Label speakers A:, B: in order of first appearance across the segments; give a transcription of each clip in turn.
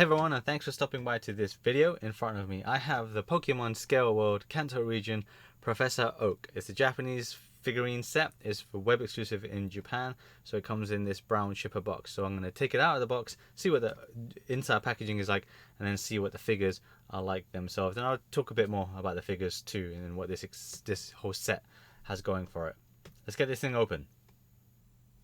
A: Hey everyone, and thanks for stopping by to this video. In front of me I have the Pokemon Scale World Kanto region Professor Oak. It's a Japanese figurine set. It's for web exclusive in Japan, so it comes in this brown shipper box. So I'm going to take it out of the box, see what the inside packaging is like, and then see what the figures are like themselves. And I'll talk a bit more about the figures too, and what this whole set has going for it. Let's get this thing open.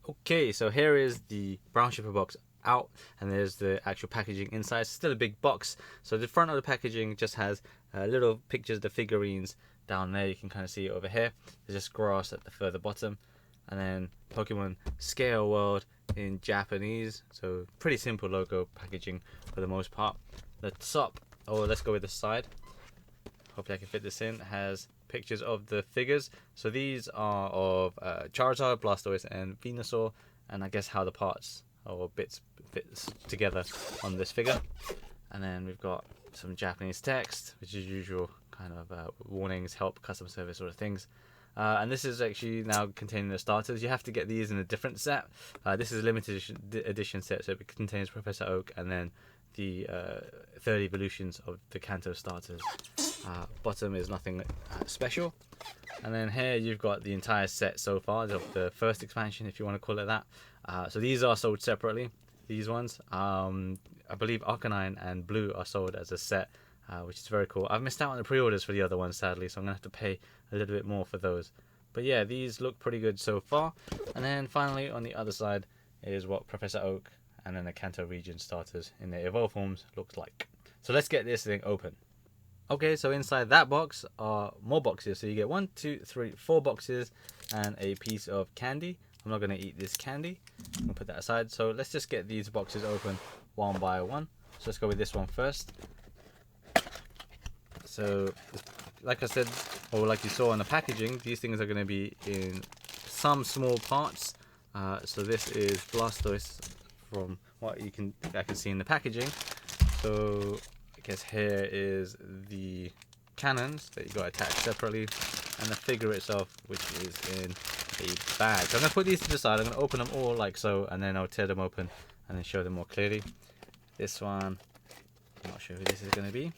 A: Okay, so here is the brown shipper box out, and there's the actual packaging inside. It's still a big box, so the front of the packaging just has little pictures of the figurines down there. You can kind of see it over here. There's just grass at the further bottom, and then Pokemon Scale World in Japanese. So pretty simple logo packaging for the most part. The top, let's go with the side. Hopefully I can fit this in. Has pictures of the figures. So these are of Charizard, Blastoise and Venusaur, and I guess how the parts or bits fits together on this figure. And then we've got some Japanese text, which is usual kind of warnings, help, customer service sort of things. And this is actually now containing the starters. You have to get these in a different set. This is a limited edition set, so it contains Professor Oak and then the 30 evolutions of the Kanto starters. Bottom is nothing special. And then here you've got the entire set so far of the first expansion, if you want to call it that. So these are sold separately, these ones. I believe Arcanine and Blue are sold as a set, which is very cool. I've missed out on the pre-orders for the other ones, sadly, so I'm going to have to pay a little bit more for those. But yeah, these look pretty good so far. And then finally on the other side is what Professor Oak and then the Kanto region starters in their evolved forms looks like. So let's get this thing open. Okay, so inside that box are more boxes. So you get 1, 2, 3, 4 boxes and a piece of candy. I'm not going to eat this candy. I'm going to put that aside. So let's just get these boxes open one by one. So let's go with this one first. So like I said, or like you saw on the packaging, these things are going to be in some small parts. So this is Blastoise from what I can see in the packaging. So I guess here is the cannons that you got attached separately, and the figure itself, which is in a bag. So I'm going to put these to the side. I'm going to open them all like so, and then I'll tear them open and then show them more clearly. This one, I'm not sure who this is going to be.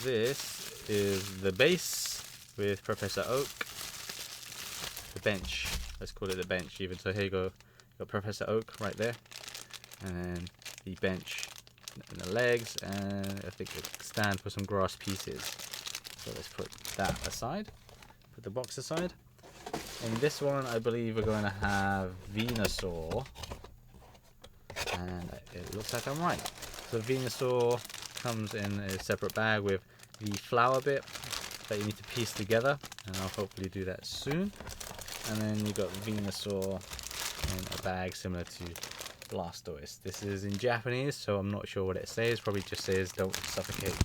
A: This is the base with Professor Oak. The bench, let's call it the bench even. So here you go, you've got Professor Oak right there, and then the bench and the legs, and I think it stands for some grass pieces. So let's put that aside, put the box aside. In this one I believe we're going to have Venusaur, and it looks like I'm right. So Venusaur comes in a separate bag with the flower bit that you need to piece together, and I'll hopefully do that soon. And then you got Venusaur in a bag similar to Blastoise. This is in Japanese, so I'm not sure what it says. Probably just says don't suffocate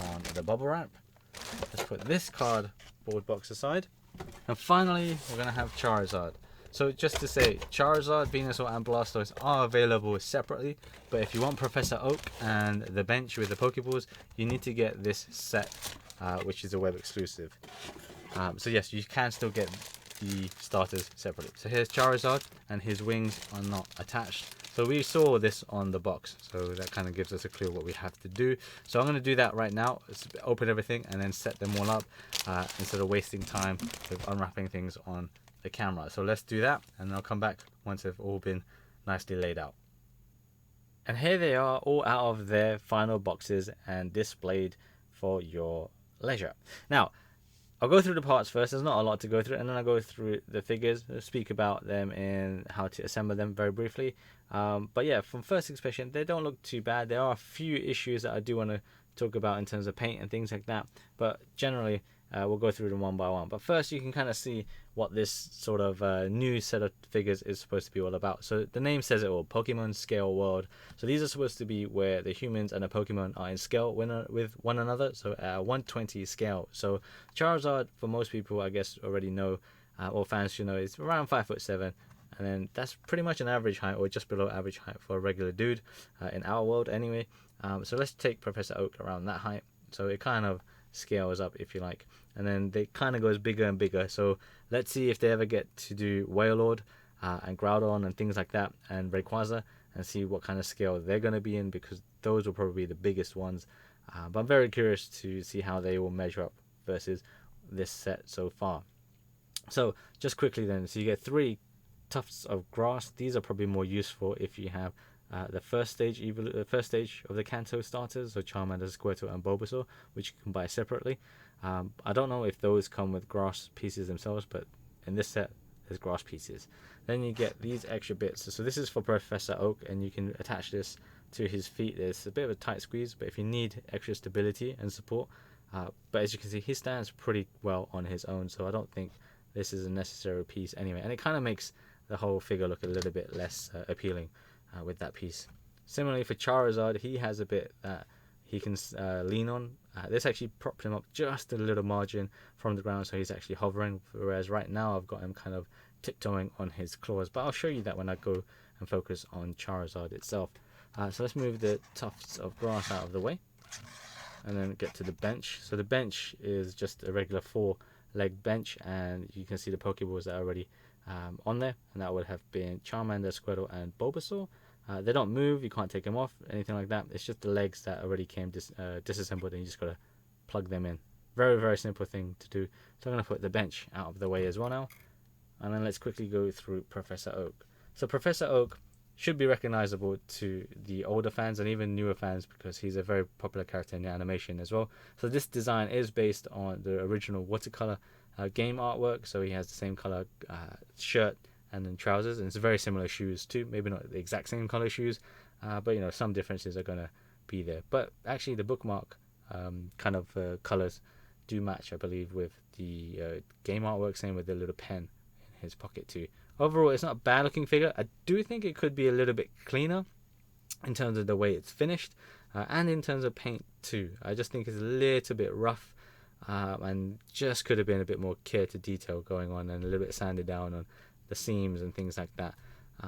A: on the bubble wrap. Let's put this cardboard box aside. And finally, we're going to have Charizard. So just to say, Charizard, Venusaur and Blastoise are available separately, but if you want Professor Oak and the bench with the Pokeballs, you need to get this set, which is a web exclusive. So yes, you can still get the starters separately. So here's Charizard, and his wings are not attached. So we saw this on the box, so that kind of gives us a clue what we have to do. So I'm going to do that right now. Let's open everything and then set them all up instead of wasting time with unwrapping things on the camera. So let's do that, and I'll come back once they've all been nicely laid out. And here they are, all out of their final boxes and displayed for your leisure. Now I'll go through the parts first. There's not a lot to go through, and then I'll go through the figures, speak about them and how to assemble them very briefly. But yeah, from first inspection, they don't look too bad. There are a few issues that I do want to talk about in terms of paint and things like that, but generally we'll go through them one by one. But first, you can kind of see what this sort of new set of figures is supposed to be all about. So the name says it all, Pokemon Scale World. So these are supposed to be where the humans and the Pokemon are in scale with one another, so 120 scale. So Charizard, for most people, I guess already know, or fans should know, is around 5'7", and then that's pretty much an average height, or just below average height for a regular dude in our world anyway. So let's take Professor Oak around that height. So it kind of scales up, if you like, and then they kind of goes bigger and bigger. So let's see if they ever get to do Wailord. and Groudon and things like that, and Rayquaza, and see what kind of scale they're going to be in, because those will probably be the biggest ones. But I'm very curious to see how they will measure up versus this set so far. So just quickly then, so you get 3 tufts of grass. These are probably more useful if you have the first stage of the Kanto starters, so Charmander, Squirtle, and Bulbasaur, which you can buy separately. I don't know if those come with grass pieces themselves, but in this set there's grass pieces. Then you get these extra bits. So this is for Professor Oak, and you can attach this to his feet. It's a bit of a tight squeeze, but if you need extra stability and support, but as you can see, he stands pretty well on his own, so I don't think this is a necessary piece anyway, and it kind of makes the whole figure look a little bit less appealing with that piece. Similarly for Charizard, he has a bit that he can lean on. This actually propped him up just a little margin from the ground, so he's actually hovering, whereas right now I've got him kind of tiptoeing on his claws, but I'll show you that when I go and focus on Charizard itself. So let's move the tufts of grass out of the way and then get to the bench. So the bench is just a regular 4-leg bench, and you can see the Pokeballs that are already on there, and that would have been Charmander, Squirtle, and Bulbasaur. They don't move, you can't take them off, anything like that. It's just the legs that already came disassembled, and you just got to plug them in. Very, very simple thing to do. So I'm going to put the bench out of the way as well now, and then let's quickly go through Professor Oak. So Professor Oak should be recognizable to the older fans and even newer fans, because he's a very popular character in the animation as well. So this design is based on the original watercolor game artwork, so he has the same color shirt and then trousers, and it's very similar shoes too. Maybe not the exact same color shoes, but you know, some differences are going to be there. But actually the bookmark kind of colors do match, I believe, with the game artwork, same with the little pen in his pocket too. Overall, it's not a bad looking figure. I do think it could be a little bit cleaner in terms of the way it's finished, and in terms of paint too. I just think it's a little bit rough, and just could have been a bit more care to detail going on, and a little bit sanded down on the seams and things like that.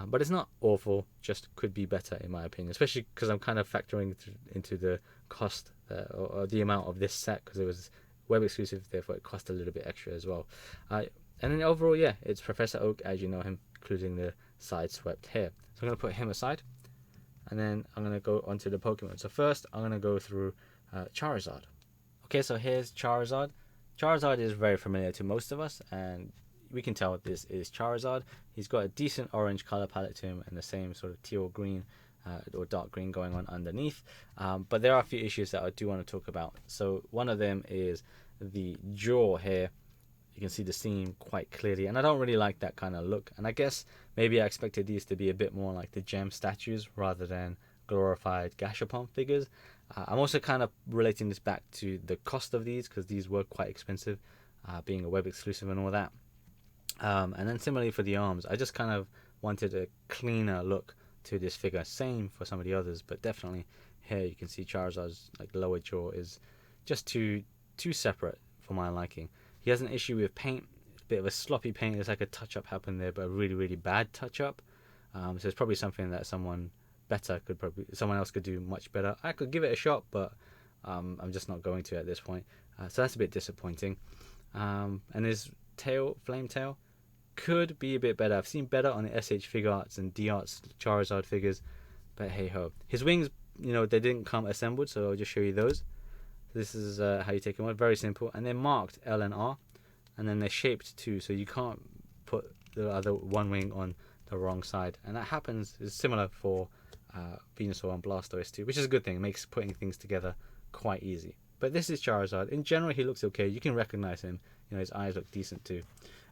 A: But it's not awful, just could be better in my opinion, especially because I'm kind of factoring into the cost or the amount of this set, because it was web exclusive, therefore it cost a little bit extra as well. And then overall, yeah, it's Professor Oak as you know him, including the side swept hair. So I'm going to put him aside, and then I'm going to go onto the Pokemon. So first, I'm going to go through Charizard. Okay, so here's Charizard. Charizard is very familiar to most of us, and we can tell this is Charizard. He's got a decent orange color palette to him, and the same sort of teal green or dark green going on underneath. But there are a few issues that I do want to talk about. So one of them is the jaw here. You can see the seam quite clearly, and I don't really like that kind of look. And I guess maybe I expected these to be a bit more like the gem statues rather than glorified Gashapon figures. I'm also kind of relating this back to the cost of these, because these were quite expensive, being a web exclusive and all that. And then similarly for the arms, I just kind of wanted a cleaner look to this figure. Same for some of the others, but definitely here you can see Charizard's like lower jaw is just too separate for my liking. He has an issue with paint, a bit of a sloppy paint. There's like a touch-up happened there, but a really, really bad touch-up. So it's probably something that someone else could do much better. I could give it a shot, but I'm just not going to at this point. So that's a bit disappointing. And his tail, flame tail, could be a bit better. I've seen better on the SH Figure Arts and D Arts Charizard figures, but hey ho. His wings, you know, they didn't come assembled, so I'll just show you those. This is how you take them out. Very simple, and they're marked L and R, and then they're shaped too, so you can't put the other one wing on the wrong side. And that happens is similar for Venusaur and Blastoise too, which is a good thing. It makes putting things together quite easy. But this is Charizard. In general, he looks okay. You can recognize him. You know, his eyes look decent too.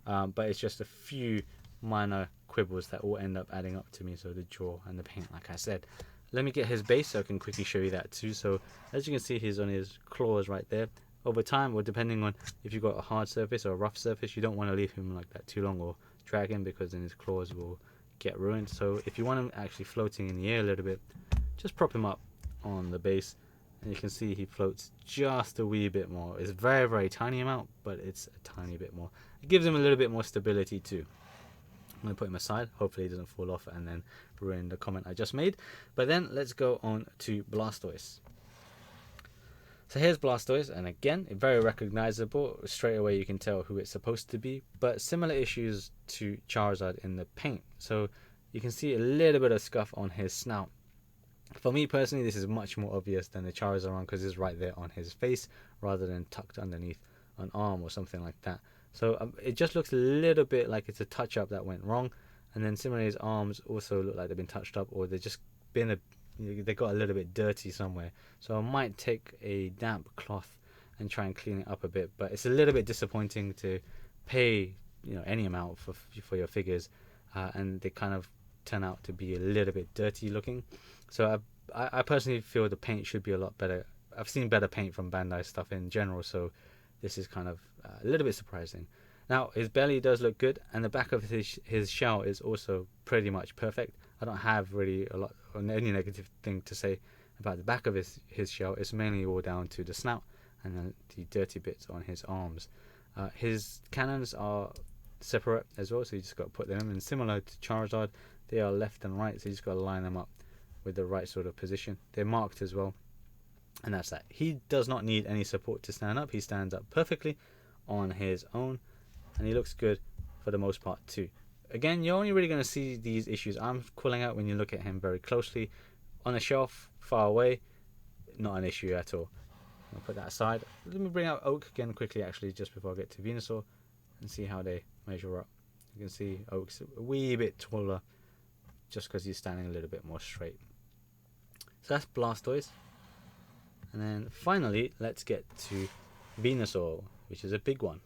A: But it's just a few minor quibbles that all end up adding up to me. So the jaw and the paint, like I said. Let me get his base so I can quickly show you that too. So as you can see, he's on his claws right there. Over time, or depending on if you've got a hard surface or a rough surface, you don't want to leave him like that too long or drag him, because then his claws will get ruined. So if you want him actually floating in the air a little bit, just prop him up on the base, and you can see he floats just a wee bit more. It's a very, very tiny amount, but it's a tiny bit more. It gives him a little bit more stability too. I'm going to put him aside. Hopefully he doesn't fall off and then ruin the comment I just made. But then let's go on to Blastoise. So here's Blastoise, and again, very recognizable. Straight away you can tell who it's supposed to be, but similar issues to Charizard in the paint. So you can see a little bit of scuff on his snout. For me personally, this is much more obvious than the Charizard one because it's right there on his face rather than tucked underneath an arm or something like that. So it just looks a little bit like it's a touch-up that went wrong. And then similarly, his arms also look like they've been touched up, or they've just been they got a little bit dirty somewhere. So I might take a damp cloth and try and clean it up a bit. But it's a little bit disappointing to pay any amount for your figures, and they kind of turn out to be a little bit dirty looking. So I personally feel the paint should be a lot better. I've seen better paint from Bandai stuff in general, so this is kind of a little bit surprising. Now his belly does look good, and the back of his shell is also pretty much perfect. I don't have really a lot or any negative thing to say about the back of his shell. It's mainly all down to the snout and then the dirty bits on his arms. His cannons are separate as well, so you just got to put them in. Similar to Charizard, they are left and right, so you just got to line them up with the right sort of position. They're marked as well, and that's that. He does not need any support to stand up. He stands up perfectly on his own, and he looks good for the most part too. Again, you're only really going to see these issues I'm calling out when you look at him very closely. On a shelf far away, not an issue at all. I'll put that aside. Let me bring out Oak again quickly, actually, just before I get to Venusaur, and see how they measure up. You can see Oak's a wee bit taller just because he's standing a little bit more straight. So that's Blastoise. And then finally, let's get to Venusaur, which is a big one.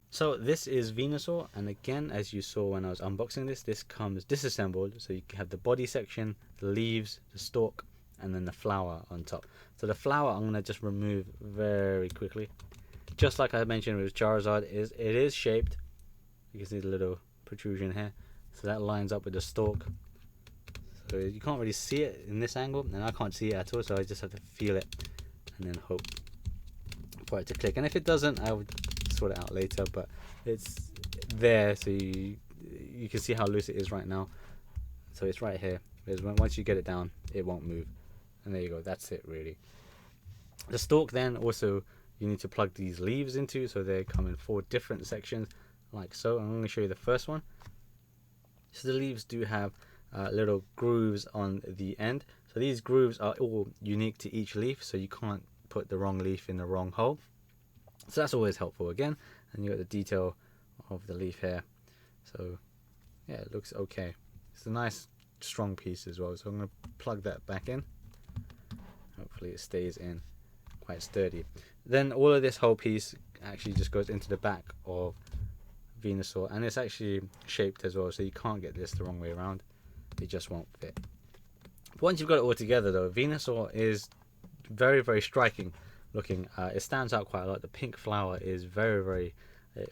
A: So this is Venusaur, and again, as you saw when I was unboxing this comes disassembled. So you have the body section, the leaves, the stalk, and then the flower on top. So the flower I'm going to just remove very quickly. Just like I mentioned with Charizard, it is shaped. You can see the little protrusion here. So that lines up with the stalk. So you can't really see it in this angle, and I can't see it at all, so I just have to feel it and then hope for it to click. And if it doesn't, I would sort it out later, but it's there, so you can see how loose it is right now. So it's right here. Once you get it down, it won't move. And there you go, that's it really. The stalk then also you need to plug these leaves into, so they come in 4 different sections like so. I'm going to show you the first one. So the leaves do have little grooves on the end. So these grooves are all unique to each leaf, so you can't put the wrong leaf in the wrong hole. So that's always helpful again. And you got the detail of the leaf here. So yeah, it looks okay. It's a nice strong piece as well. So I'm going to plug that back in. Hopefully it stays in quite sturdy. Then all of this whole piece actually just goes into the back of Venusaur, and it's actually shaped as well, so you can't get this the wrong way around. It just won't fit. But once you've got it all together though, Venusaur is very, very striking looking. It stands out quite a lot. The pink flower is very, very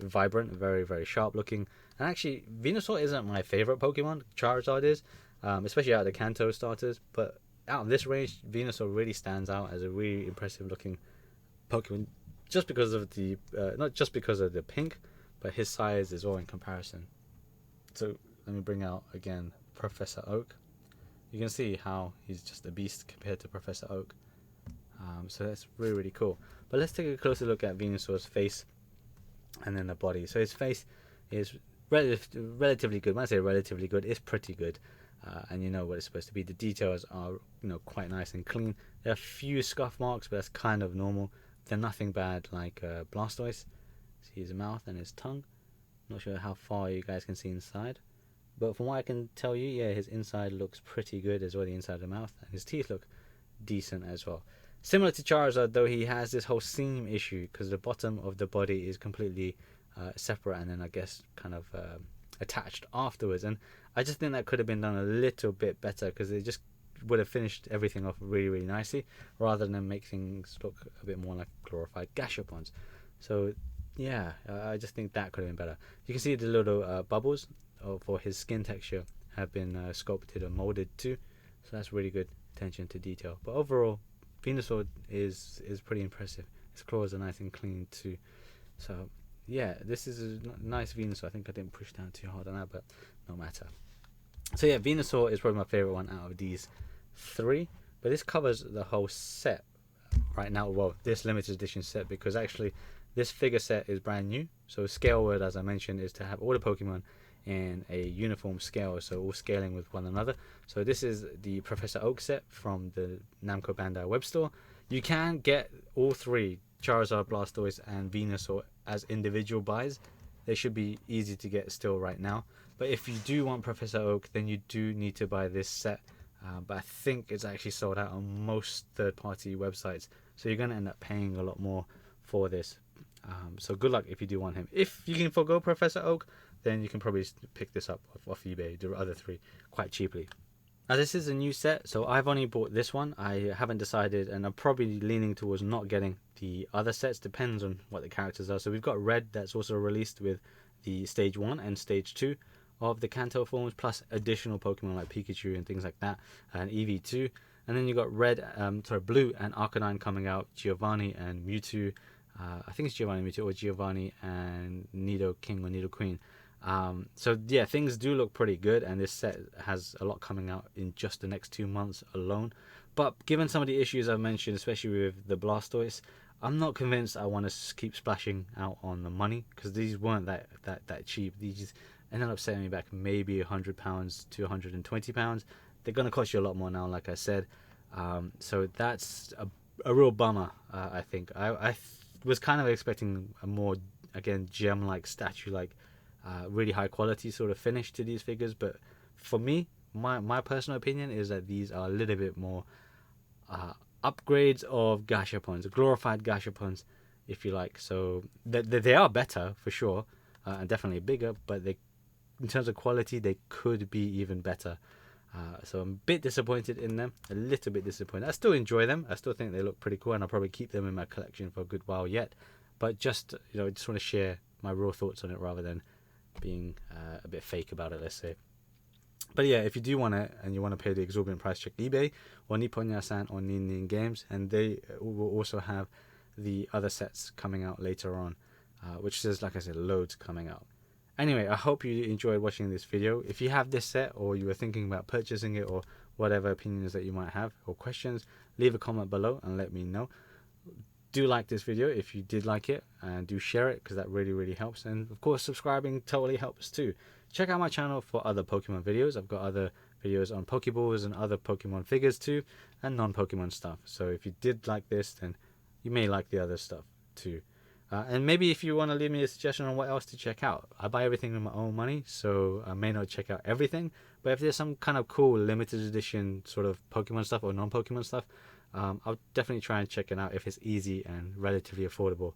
A: vibrant, very, very sharp looking. And actually, Venusaur isn't my favorite Pokemon. Charizard is, especially out of the Kanto starters. But out of this range, Venusaur really stands out as a really impressive looking Pokemon, just because of the not just because of the pink, but his size as well in comparison. So let me bring out again Professor Oak. You can see how he's just a beast compared to Professor Oak. So that's really, really cool. But let's take a closer look at Venusaur's face and then the body. So his face is relatively good. When I say relatively good, it's pretty good. And you know what it's supposed to be. The details are quite nice and clean. There are a few scuff marks, but that's kind of normal. They're nothing bad like Blastoise. See his mouth and his tongue. Not sure how far you guys can see inside, but from what I can tell you, yeah, his inside looks pretty good as well. The inside of the mouth, and his teeth look decent as well. Similar to Charizard though, he has this whole seam issue because the bottom of the body is completely separate, and then I guess kind of attached afterwards. And I just think that could have been done a little bit better, because it just would have finished everything off really, really nicely, rather than make things look a bit more like glorified Gashapons. So yeah, I just think that could have been better. You can see the little bubbles for his skin texture have been sculpted and molded too, so that's really good attention to detail. But overall, Venusaur is pretty impressive. His claws are nice and clean too. So yeah, this is a nice Venusaur. I think I didn't push down too hard on that, but no matter. So yeah, Venusaur is probably my favorite one out of these 3, but this covers the whole set right now, well, this limited edition set, because actually this figure set is brand new. So scale word, as I mentioned, is to have all the Pokemon in a uniform scale, so all scaling with one another. So this is the Professor Oak set from the Namco Bandai web store. You can get all three, Charizard, Blastoise and Venusaur, as individual buys. They should be easy to get still right now. But if you do want Professor Oak, then you do need to buy this set. But I think it's actually sold out on most third-party websites, so you're going to end up paying a lot more for this. So good luck if you do want him. If you can forgo Professor Oak, then you can probably pick this up off eBay, the other three, quite cheaply. Now this is a new set, so I've only bought this one. I haven't decided, and I'm probably leaning towards not getting the other sets. Depends on what the characters are. So we've got Red, that's also released with the Stage 1 and Stage 2 of the Kanto forms, plus additional Pokemon like Pikachu and things like that, and EV2. And then you got Blue and Arcanine coming out, Giovanni and Mewtwo. I think it's Giovanni Mewtwo, or Giovanni and Nido King or Nido Queen. So yeah, things do look pretty good, and this set has a lot coming out in just the next 2 months alone. But given some of the issues I've mentioned, especially with the Blastoise, I'm not convinced I want to keep splashing out on the money, because these weren't that cheap. These just ended up setting me back maybe £100 to £120. They're going to cost you a lot more now, like I said. So that's a real bummer, I think. I was kind of expecting a more, again, gem-like, statue-like, really high quality sort of finish to these figures, but for me, my personal opinion is that these are a little bit more upgrades of Gashapons, glorified Gashapons, if you like. So they are better for sure, and definitely bigger, but they, in terms of quality, they could be even better. So I'm a bit disappointed in them, a little bit disappointed. I still enjoy them. I still think they look pretty cool, and I'll probably keep them in my collection for a good while yet. But just, I just want to share my raw thoughts on it rather than being a bit fake about it, let's say. But yeah, if you do want it and you want to pay the exorbitant price, check eBay or Nipponya-san or Nin Games, and they will also have the other sets coming out later on, which is, like I said, loads coming out. Anyway, I hope you enjoyed watching this video. If you have this set, or you were thinking about purchasing it, or whatever opinions that you might have or questions, leave a comment below and let me know. Do like this video if you did like it, and do share it, because that really helps. And of course, subscribing totally helps too. Check out my channel for other Pokemon videos. I've got other videos on Pokeballs and other Pokemon figures too, and non-Pokemon stuff. So if you did like this, then you may like the other stuff too. And maybe if you want to leave me a suggestion on what else to check out. I buy everything with my own money, so I may not check out everything. But if there's some kind of cool limited edition sort of Pokemon stuff or non-Pokemon stuff, I'll definitely try and check it out if it's easy and relatively affordable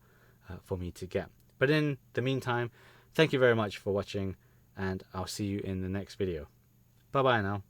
A: for me to get. But in the meantime, thank you very much for watching, and I'll see you in the next video. Bye bye now.